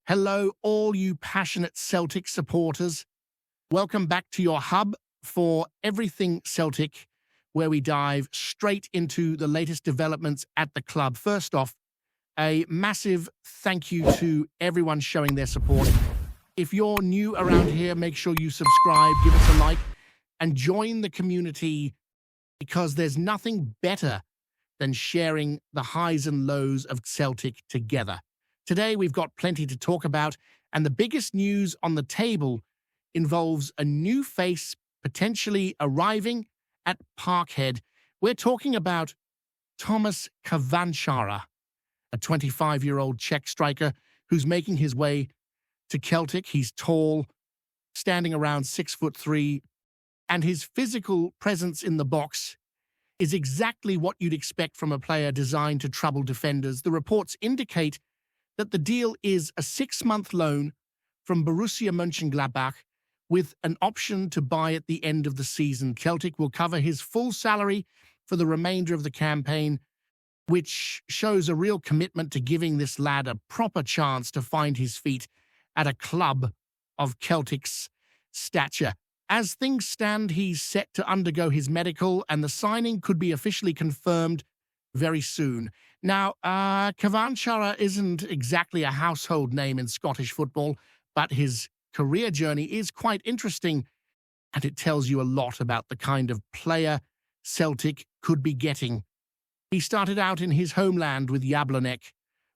Hello, all you passionate Celtic supporters. Welcome back to your hub for everything Celtic, where we dive straight into the latest developments at the club. First off, a massive thank you to everyone showing their support. If you're new around here, make sure you subscribe, give us a like, and join the community because there's nothing better than sharing the highs and lows of Celtic together. Today, we've got plenty to talk about, and the biggest news on the table involves a new face potentially arriving at Parkhead. We're talking about Thomas Cavanchara, a 25-year-old Czech striker who's making his way to Celtic. He's tall, standing around 6'3", and his physical presence in the box is exactly what you'd expect from a player designed to trouble defenders. The reports indicate that the deal is a 6-month loan from Borussia Mönchengladbach with an option to buy at the end of the season. Celtic will cover his full salary for the remainder of the campaign, which shows a real commitment to giving this lad a proper chance to find his feet at a club of Celtic's stature. As things stand, he's set to undergo his medical, and the signing could be officially confirmed very soon. Now, Cavanchara isn't exactly a household name in Scottish football, but his career journey is quite interesting, and it tells you a lot about the kind of player Celtic could be getting. He started out in his homeland with Jablonec,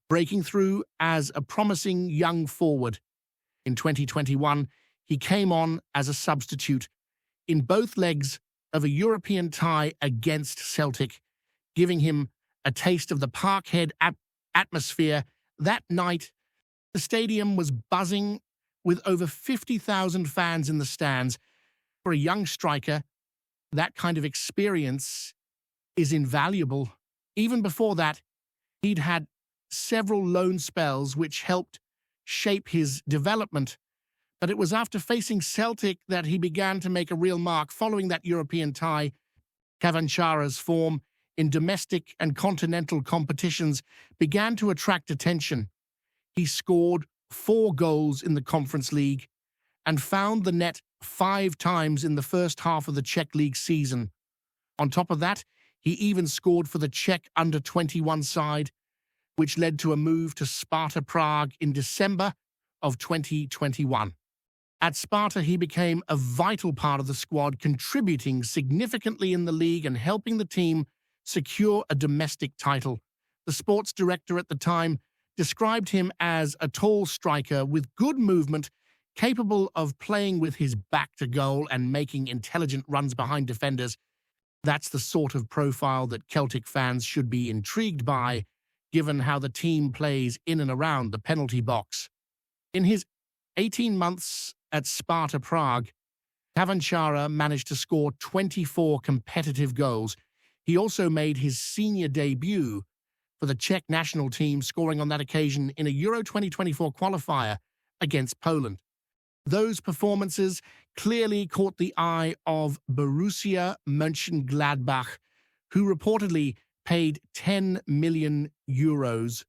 breaking through as a promising young forward. In 2021, he came on as a substitute in both legs of a European tie against Celtic, giving him a taste of the Parkhead atmosphere. That night, the stadium was buzzing with over 50,000 fans in the stands. For a young striker, that kind of experience is invaluable. Even before that, he'd had several loan spells which helped shape his development. But it was after facing Celtic that he began to make a real mark. Following that European tie, Cavanchara's form in domestic and continental competitions began to attract attention. He scored 4 goals in the Conference League and found the net 5 times in the first half of the Czech League season. On top of that, he even scored for the Czech under-21 side, which led to a move to Sparta Prague in December of 2021. At Sparta, he became a vital part of the squad, contributing significantly in the league and helping the team secure a domestic title. The sports director at the time described him as a tall striker with good movement, capable of playing with his back to goal and making intelligent runs behind defenders. That's the sort of profile that Celtic fans should be intrigued by, given how the team plays in and around the penalty box. In his 18 months at Sparta Prague, Cavanchara managed to score 24 competitive goals. He also made his senior debut for the Czech national team, scoring on that occasion in a Euro 2024 qualifier against Poland. Those performances clearly caught the eye of Borussia Mönchengladbach, who reportedly paid 10 million euros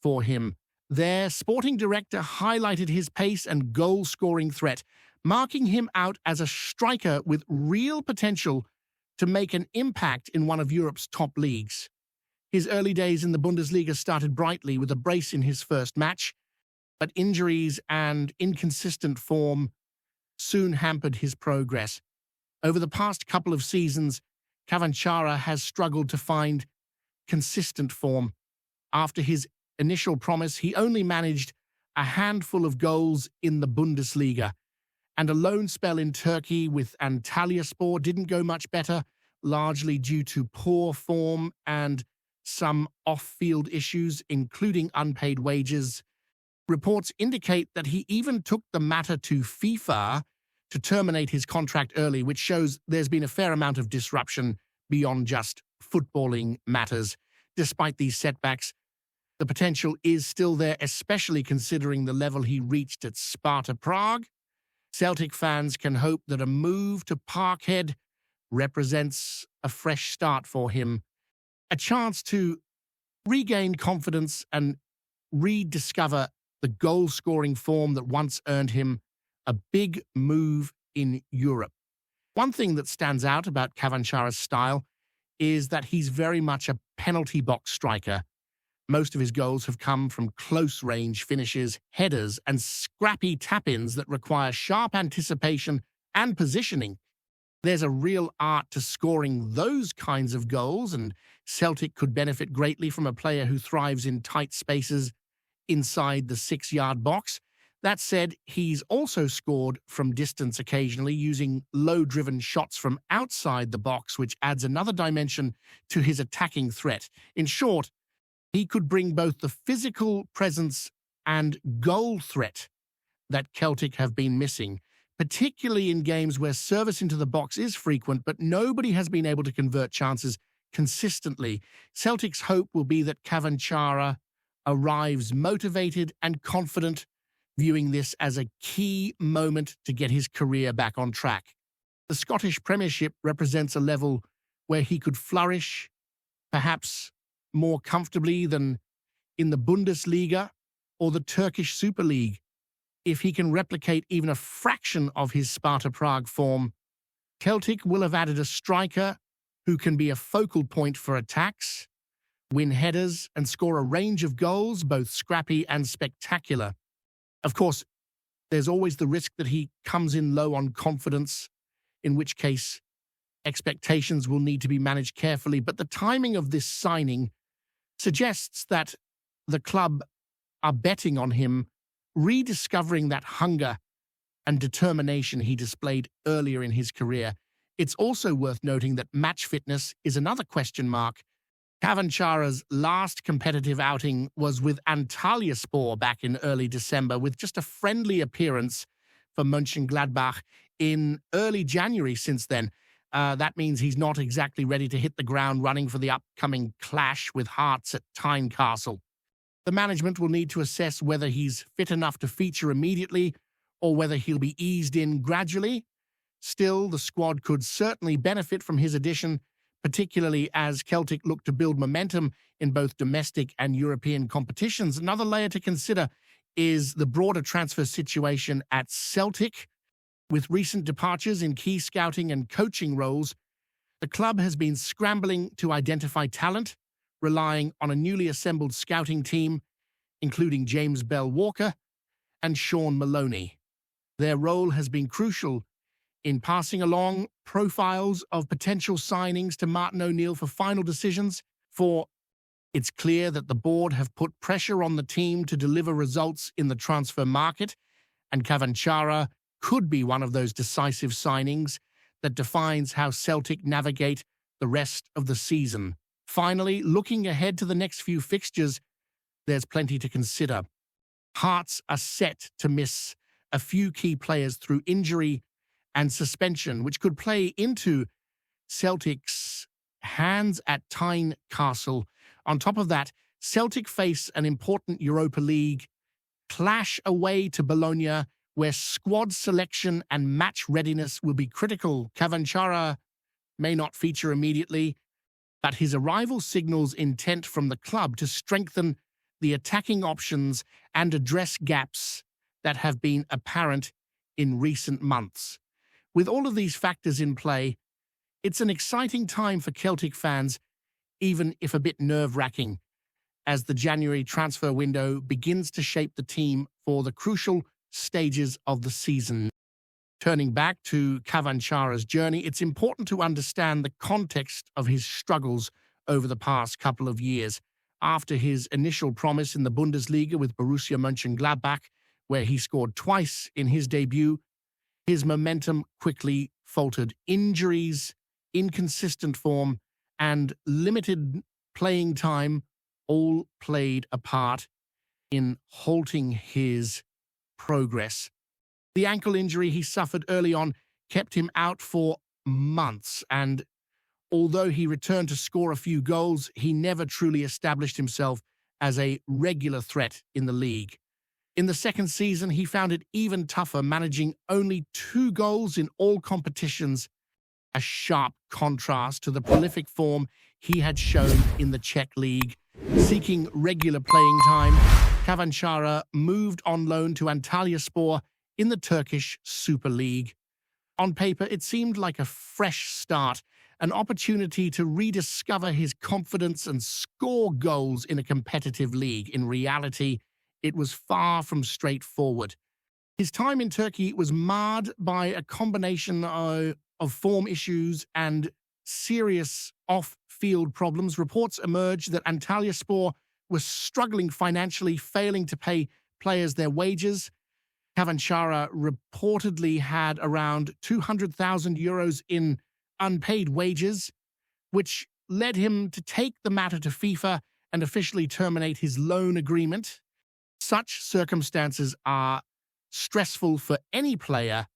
for him. Their sporting director highlighted his pace and goal-scoring threat, marking him out as a striker with real potential to make an impact in one of Europe's top leagues. His early days in the Bundesliga started brightly with a brace in his first match, but injuries and inconsistent form soon hampered his progress. Over the past couple of seasons, Cavanchara has struggled to find consistent form. After his initial promise, he only managed a handful of goals in the Bundesliga, and a loan spell in Turkey with Antalyaspor didn't go much better, largely due to poor form and some off-field issues, including unpaid wages. Reports indicate that he even took the matter to FIFA to terminate his contract early, which shows there's been a fair amount of disruption beyond just footballing matters. Despite these setbacks, the potential is still there, especially considering the level he reached at Sparta Prague. Celtic fans can hope that a move to Parkhead represents a fresh start for him, a chance to regain confidence and rediscover the goal-scoring form that once earned him a big move in Europe. One thing that stands out about Cavanchara's style is that he's very much a penalty box striker. Most of his goals have come from close-range finishes, headers, and scrappy tap-ins that require sharp anticipation and positioning. There's a real art to scoring those kinds of goals, and Celtic could benefit greatly from a player who thrives in tight spaces inside the 6-yard box. That said, he's also scored from distance occasionally using low-driven shots from outside the box, which adds another dimension to his attacking threat. In short, he could bring both the physical presence and goal threat that Celtic have been missing, particularly in games where service into the box is frequent, but nobody has been able to convert chances consistently. Celtic's hope will be that Cavanchara arrives motivated and confident, viewing this as a key moment to get his career back on track. The Scottish Premiership represents a level where he could flourish, perhaps more comfortably than in the Bundesliga or the Turkish Super League. If he can replicate even a fraction of his Sparta Prague form, Celtic will have added a striker who can be a focal point for attacks, win headers, and score a range of goals, both scrappy and spectacular. Of course, there's always the risk that he comes in low on confidence, in which case expectations will need to be managed carefully. But the timing of this signing suggests that the club are betting on him rediscovering that hunger and determination he displayed earlier in his career. It's also worth noting that match fitness is another question mark. Cavanchara's last competitive outing was with Antalyaspor back in early December, with just a friendly appearance for Mönchengladbach in early January since then. That means he's not exactly ready to hit the ground running for the upcoming clash with Hearts at Tynecastle. The management will need to assess whether he's fit enough to feature immediately or whether he'll be eased in gradually. Still, the squad could certainly benefit from his addition, particularly as Celtic look to build momentum in both domestic and European competitions. Another layer to consider is the broader transfer situation at Celtic. With recent departures in key scouting and coaching roles, the club has been scrambling to identify talent, relying on a newly assembled scouting team, including James Bell-Walker and Sean Maloney. Their role has been crucial in passing along profiles of potential signings to Martin O'Neill for final decisions, for it's clear that the board have put pressure on the team to deliver results in the transfer market, and Cavanchara could be one of those decisive signings that defines how Celtic navigate the rest of the season. Finally, looking ahead to the next few fixtures, there's plenty to consider. Hearts are set to miss a few key players through injury and suspension, which could play into Celtic's hands at Tynecastle. On top of that, Celtic face an important Europa League clash away to Bologna, where squad selection and match readiness will be critical. Cavanchara may not feature immediately, but his arrival signals intent from the club to strengthen the attacking options and address gaps that have been apparent in recent months. With all of these factors in play, it's an exciting time for Celtic fans, even if a bit nerve-wracking, as the January transfer window begins to shape the team for the crucial stages of the season. Turning back to Cavanchara's journey, it's important to understand the context of his struggles over the past couple of years. After his initial promise in the Bundesliga with Borussia Mönchengladbach, where he scored twice in his debut, his momentum quickly faltered. Injuries, inconsistent form, and limited playing time all played a part in halting his progress. The ankle injury he suffered early on kept him out for months, and although he returned to score a few goals, he never truly established himself as a regular threat in the league. In the second season, he found it even tougher, managing only 2 goals in all competitions, a sharp contrast to the prolific form he had shown in the Czech league. Seeking regular playing time, Cavanchara moved on loan to Antalyaspor in the Turkish Super League. On paper, it seemed like a fresh start, an opportunity to rediscover his confidence and score goals in a competitive league. In reality, it was far from straightforward. His time in Turkey was marred by a combination of form issues and serious off-field problems. Reports emerged that Antalyaspor was struggling financially, failing to pay players their wages. Cavanchara reportedly had around 200,000 euros in unpaid wages, which led him to take the matter to FIFA and officially terminate his loan agreement. Such circumstances are stressful for any player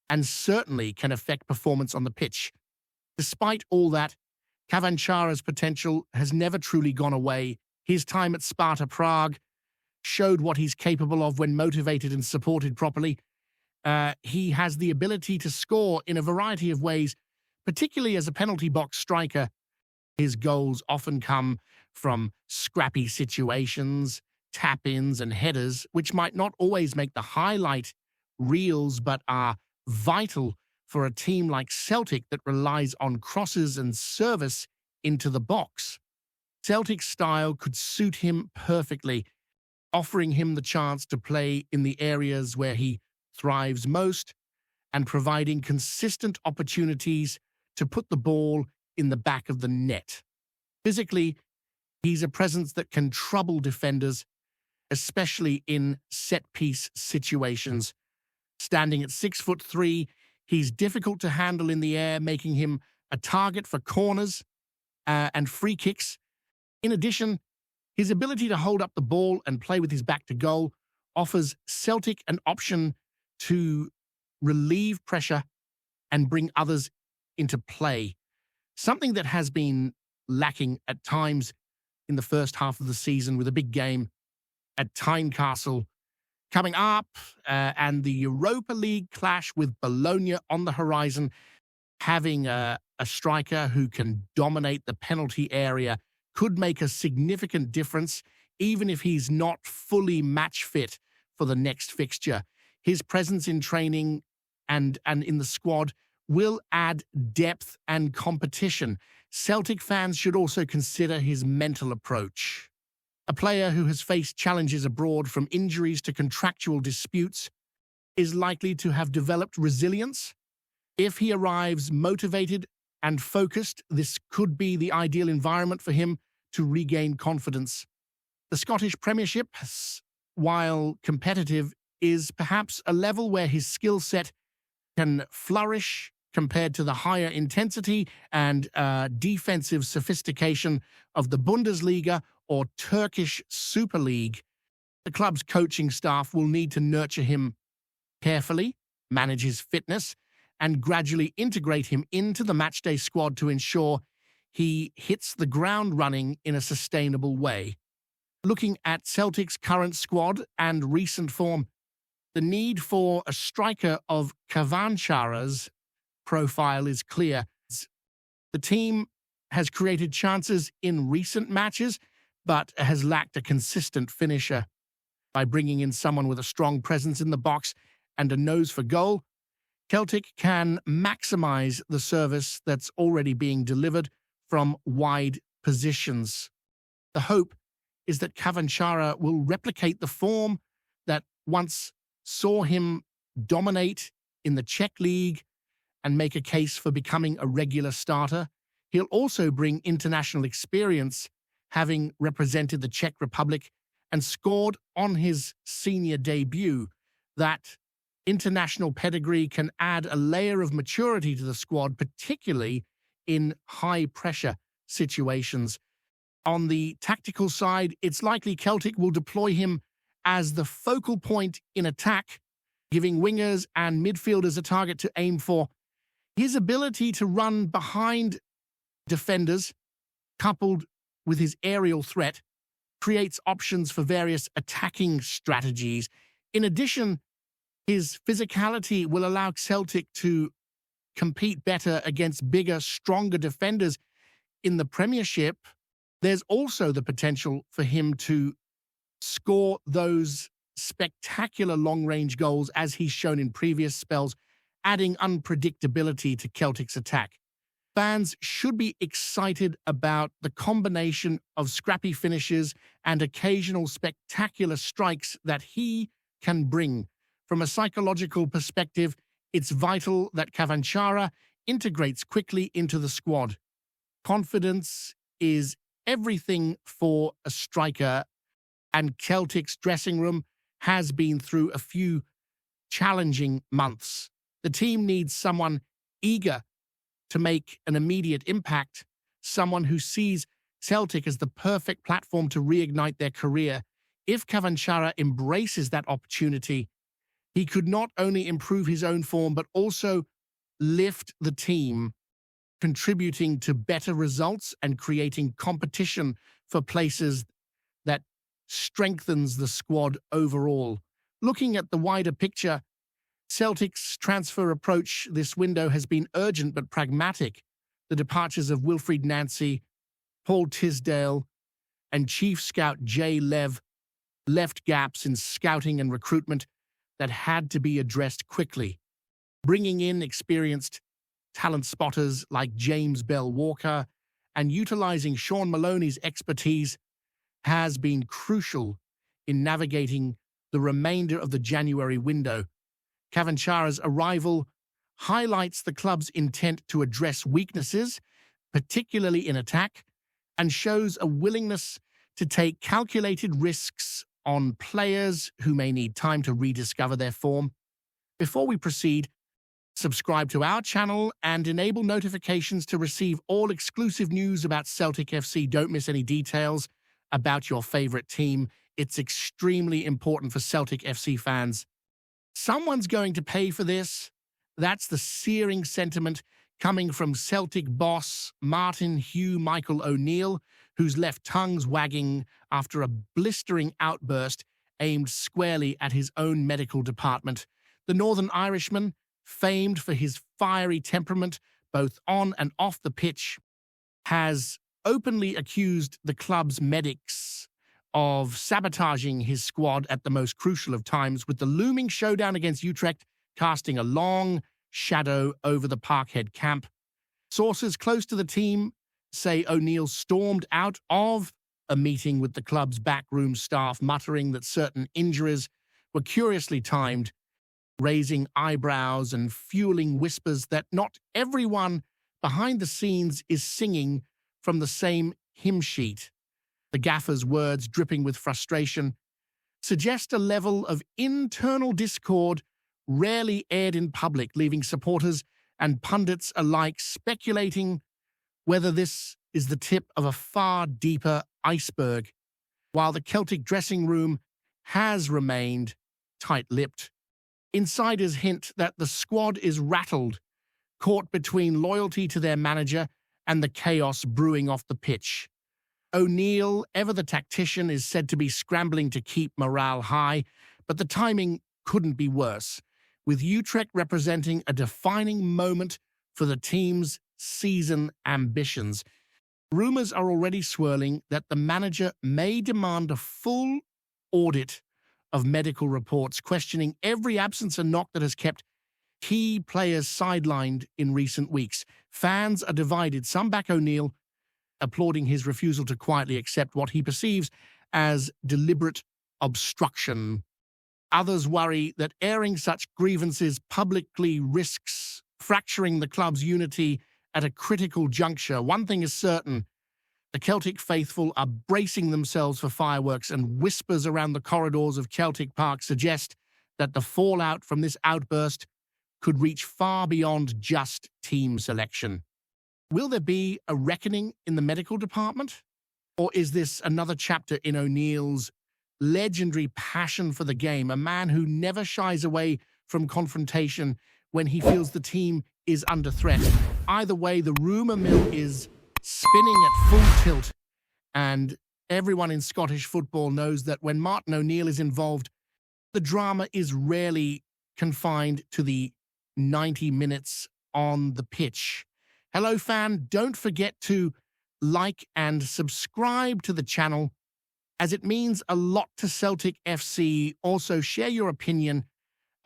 and certainly can affect performance on the pitch. Despite all that, Cavanchara's potential has never truly gone away. His time at Sparta Prague showed what he's capable of when motivated and supported properly. He has the ability to score in a variety of ways, particularly as a penalty box striker. His goals often come from scrappy situations, tap-ins and headers, which might not always make the highlight reels but are vital for a team like Celtic that relies on crosses and service into the box. Celtic's style could suit him perfectly, offering him the chance to play in the areas where he thrives most and providing consistent opportunities to put the ball in the back of the net. Physically, he's a presence that can trouble defenders, especially in set-piece situations. Standing at 6'3", he's difficult to handle in the air, making him a target for corners and free kicks. In addition, his ability to hold up the ball and play with his back to goal offers Celtic an option to relieve pressure and bring others into play, something that has been lacking at times in the first half of the season, with a big game at Tynecastle coming up and the Europa League clash with Bologna on the horizon. Having a striker who can dominate the penalty area could make a significant difference, even if he's not fully match fit for the next fixture. His presence in training and in the squad will add depth and competition. Celtic fans should also consider his mental approach. A player who has faced challenges abroad, from injuries to contractual disputes, is likely to have developed resilience. If he arrives motivated and focused, this could be the ideal environment for him to regain confidence. The Scottish Premiership, while competitive, is perhaps a level where his skill set can flourish compared to the higher intensity and defensive sophistication of the Bundesliga or Turkish Super League. The club's coaching staff will need to nurture him carefully, manage his fitness, and gradually integrate him into the matchday squad to ensure he hits the ground running in a sustainable way. Looking at Celtic's current squad and recent form, the need for a striker of Cavanchara's profile is clear. The team has created chances in recent matches, but has lacked a consistent finisher. By bringing in someone with a strong presence in the box and a nose for goal, Celtic can maximize the service that's already being delivered from wide positions. The hope is that Cavanchara will replicate the form that once saw him dominate in the Czech League and make a case for becoming a regular starter. He'll also bring international experience, having represented the Czech Republic and scored on his senior debut. That international pedigree can add a layer of maturity to the squad, particularly in high-pressure situations. On the tactical side, it's likely Celtic will deploy him as the focal point in attack, giving wingers and midfielders a target to aim for. His ability to run behind defenders, coupled with his aerial threat, creates options for various attacking strategies. In addition, his physicality will allow Celtic to compete better against bigger, stronger defenders in the Premiership. There's also the potential for him to score those spectacular long-range goals as he's shown in previous spells, adding unpredictability to Celtic's attack. Fans should be excited about the combination of scrappy finishes and occasional spectacular strikes that he can bring. From a psychological perspective, it's vital that Cavanchara integrates quickly into the squad. Confidence is everything for a striker, and Celtic's dressing room has been through a few challenging months. The team needs someone eager to make an immediate impact, someone who sees Celtic as the perfect platform to reignite their career. If Cavanchara embraces that opportunity, he could not only improve his own form, but also lift the team, contributing to better results and creating competition for places that strengthens the squad overall. Looking at the wider picture, Celtic's transfer approach this window has been urgent but pragmatic. The departures of Wilfried Nancy, Paul Tisdale, and Chief Scout Jay Lev left gaps in scouting and recruitment that had to be addressed quickly. Bringing in experienced talent spotters like James Bell Walker and utilizing Sean Maloney's expertise has been crucial in navigating the remainder of the January window. Cavanchara's arrival highlights the club's intent to address weaknesses, particularly in attack, and shows a willingness to take calculated risks on players who may need time to rediscover their form. Before we proceed, subscribe to our channel and enable notifications to receive all exclusive news about Celtic FC. Don't miss any details about your favorite team. It's extremely important for Celtic FC fans. Someone's going to pay for this. That's the searing sentiment coming from Celtic boss Martin Hugh Michael O'Neill, who's left tongues wagging after a blistering outburst aimed squarely at his own medical department. The Northern Irishman, famed for his fiery temperament both on and off the pitch, has openly accused the club's medics of sabotaging his squad at the most crucial of times, with the looming showdown against Utrecht casting a long shadow over the Parkhead camp. Sources close to the team say O'Neill stormed out of a meeting with the club's backroom staff, muttering that certain injuries were curiously timed, raising eyebrows and fueling whispers that not everyone behind the scenes is singing from the same hymn sheet. The gaffer's words, dripping with frustration, suggest a level of internal discord rarely aired in public, leaving supporters and pundits alike speculating whether this is the tip of a far deeper iceberg. While the Celtic dressing room has remained tight-lipped, insiders hint that the squad is rattled, caught between loyalty to their manager and the chaos brewing off the pitch. O'Neill, ever the tactician, is said to be scrambling to keep morale high, but the timing couldn't be worse, with Utrecht representing a defining moment for the team's season ambitions. Rumors are already swirling that the manager may demand a full audit of medical reports, questioning every absence and knock that has kept key players sidelined in recent weeks. Fans are divided, some back O'Neill, applauding his refusal to quietly accept what he perceives as deliberate obstruction. Others worry that airing such grievances publicly risks fracturing the club's unity at a critical juncture. One thing is certain: the Celtic faithful are bracing themselves for fireworks, and whispers around the corridors of Celtic Park suggest that the fallout from this outburst could reach far beyond just team selection. Will there be a reckoning in the medical department? Or is this another chapter in O'Neill's legendary passion for the game, a man who never shies away from confrontation when he feels the team is under threat? Either way, the rumour mill is spinning at full tilt, and everyone in Scottish football knows that when Martin O'Neill is involved, the drama is rarely confined to the 90 minutes on the pitch. Hello, fan. Don't forget to like and subscribe to the channel as it means a lot to Celtic FC. Also, share your opinion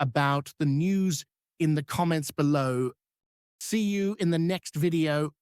about the news in the comments below. See you in the next video.